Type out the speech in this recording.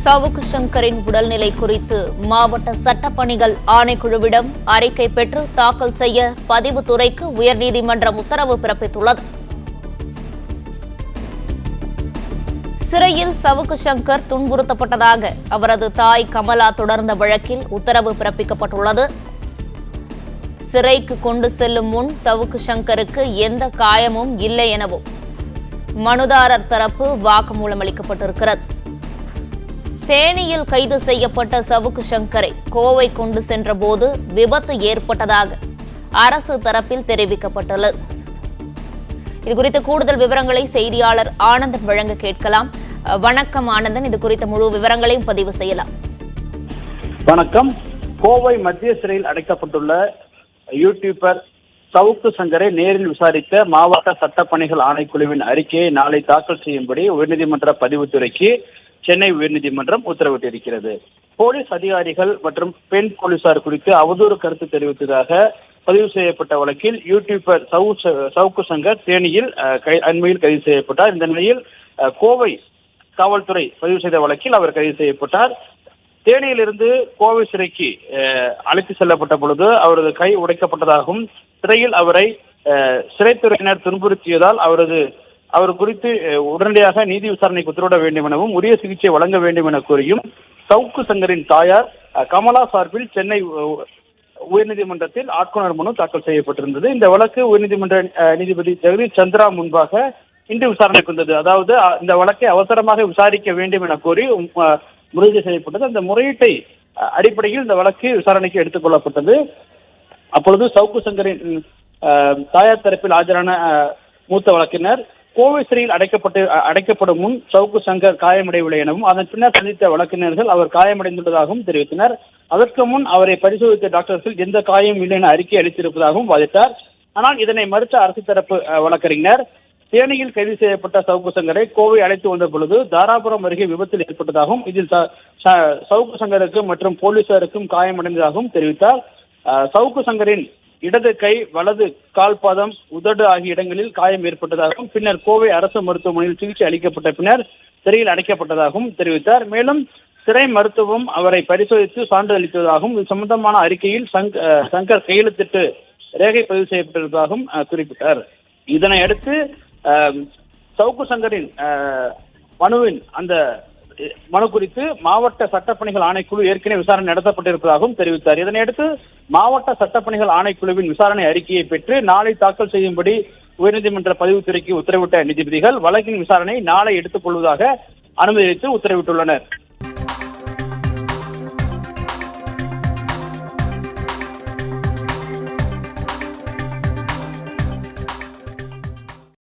சவுக்கு சங்கரின் உடல்நிலை குறித்து மாவட்ட சட்டப்பணிகள் ஆணைக்குழுவிடம் அறிக்கை பெற்று தாக்கல் செய்ய பதிவுத்துறைக்கு உயர்நீதிமன்றம் உத்தரவு பிறப்பித்துள்ளது. சிறையில் சவுக்கு சங்கர் துன்புறுத்தப்பட்டதாக அவரது தாய் கமலா தொடர்ந்த வழக்கில் உத்தரவு பிறப்பிக்கப்பட்டுள்ளது. சிறைக்கு கொண்டு செல்லும் முன் சவுக்கு சங்கருக்கு எந்த காயமும் இல்லை எனவும் மனுதாரர் தரப்பு வாக்குமூலம் அளிக்கப்பட்டிருக்கிறது. தேனியில் கைது செய்யப்பட்ட சவுக்கு சங்கரை கோவை கொண்டு சென்றபோது விபத்து ஏற்பட்டதாக அரசு தரப்பில் தெரிவிக்கப்பட்டுள்ளது. இதுகுறித்த கூடுதல் விவரங்களை செய்தியாளர் ஆனந்தன் வழங்க கேட்கலாம். வணக்கம் ஆனந்தன், இது குறித்த முழு விவரங்களையும் பதிவு செய்யலாம். வணக்கம். கோவை மத்திய சிறையில் அடைக்கப்பட்டுள்ள யூடியூபர் சவுக்கு சங்கரை நேரில் விசாரித்த மாவட்ட சட்டப்பணிகள் ஆணைக்குழுவின் அறிக்கையை நாளை தாக்கல் செய்யும்படி உயர்நீதிமன்ற பதிவுத்துறைக்கு சென்னை உயர்நீதிமன்றம் உத்தரவிட்டிருக்கிறது. போலீஸ் அதிகாரிகள் மற்றும் பெண் போலீசார் குறித்து அவதூறு கருத்து தெரிவித்ததாக பதிவு செய்யப்பட்ட வழக்கில் யூடியூபர் சவுக்கு சங்கர் தேனியில் அண்மையில் கைது செய்யப்பட்டார். இந்த நிலையில் கோவை காவல்துறை பதிவு செய்த வழக்கில் அவர் கைது செய்யப்பட்டார். தேனியிலிருந்து கோவை சிறைக்கு அழைத்து செல்லப்பட்ட பொழுது அவரது கை உடைக்கப்பட்டதாகவும் சிறையில் அவரை சிறைத்துறையினர் துன்புறுத்தியதால் அவர் குறித்து உடனடியாக நீதி விசாரணைக்கு உத்தரவிட வேண்டும் எனவும் உரிய சிகிச்சை வழங்க வேண்டும் என கோரியும் சவுக்கு சங்கரின் தாயார் கமலா சார்பில் சென்னை உயர்நீதிமன்றத்தில் ஆட்கொணர் மனு தாக்கல் செய்யப்பட்டிருந்தது. இந்த வழக்கு உயர்நீதிமன்ற நீதிபதி ஜெகதீஷ் சந்திரா முன்பாக இன்று விசாரணைக்கு வந்தது. அதாவது இந்த வழக்கை அவசரமாக விசாரிக்க வேண்டும் என கோரி முறையீடு செய்யப்பட்டது. அந்த முறையீட்டை அடிப்படையில் இந்த வழக்கு விசாரணைக்கு எடுத்துக் கொள்ளப்பட்டது. அப்பொழுது சவுக்கு சங்கரின் தாயார் தரப்பில் ஆஜரான மூத்த வழக்கினர் கோவை சிறையில் அடைக்கப்படும் முன் சவுக்கு சங்கர் காயமடையவில்லை எனவும் அதன் பின்னர் சந்தித்த வழக்கினர்கள் அவர் காயமடைந்துள்ளதாகவும் தெரிவித்தனர். அதற்கு முன் அவரை பரிசோதித்த டாக்டர்கள் எந்த காயம் இல்லை என அறிக்கை அளித்திருப்பதாகவும் வாதிட்டார். ஆனால் இதனை மறுத்த அரசு தரப்பு வழக்கறிஞர் தேனியில் கைது செய்யப்பட்ட சவுக்கு சங்கரை கோவை அழைத்து வந்த பொழுது தாராபுரம் அருகே விபத்தில் ஏற்பட்டதாகவும் இதில் சவுக்கு சங்கருக்கும் மற்றும் போலீசாருக்கும் காயமடைந்ததாகவும் தெரிவித்தார். சவுக்கு சங்கரின் இடது கை, வலது கால்பாதம், உதடு ஆகிய இடங்களில் காயம் ஏற்பட்டதாகவும் பின்னர் கோவை அரசு மருத்துவமனையில் சிகிச்சை அளிக்கப்பட்ட பின்னர் சிறையில் அடைக்கப்பட்டதாகவும் தெரிவித்தார். மேலும் சிறை மருத்துவம் அவரை பரிசோதித்து சான்று அளித்ததாகவும் இது சம்பந்தமான அறிக்கையில் சங்கர் கையெழுத்திட்டு ரேகை பதிவு செய்யப்பட்டிருப்பதாகவும் குறிப்பிட்டார். இதனை அடுத்து சவுக்கு சங்கரின் மனுவின் அந்த மனு குறித்து மாவட்ட சட்டப்பணிகள் ஆணைக்குழு ஏற்கனவே விசாரணை நடத்தப்பட்டிருப்பதாகவும் தெரிவித்தார். இதனையடுத்து மாவட்ட சட்டப்பணிகள் ஆணைக்குழுவின் விசாரணை அறிக்கையை பெற்று நாளை தாக்கல் செய்யும்படி உயர்நீதிமன்ற பதிவுத்துறைக்கு உத்தரவிட்ட நீதிபதிகள் வழக்கின் விசாரணை நாளை எடுத்துக் கொள்வதாக அனுமதி அளித்து உத்தரவிட்டுள்ளனர்.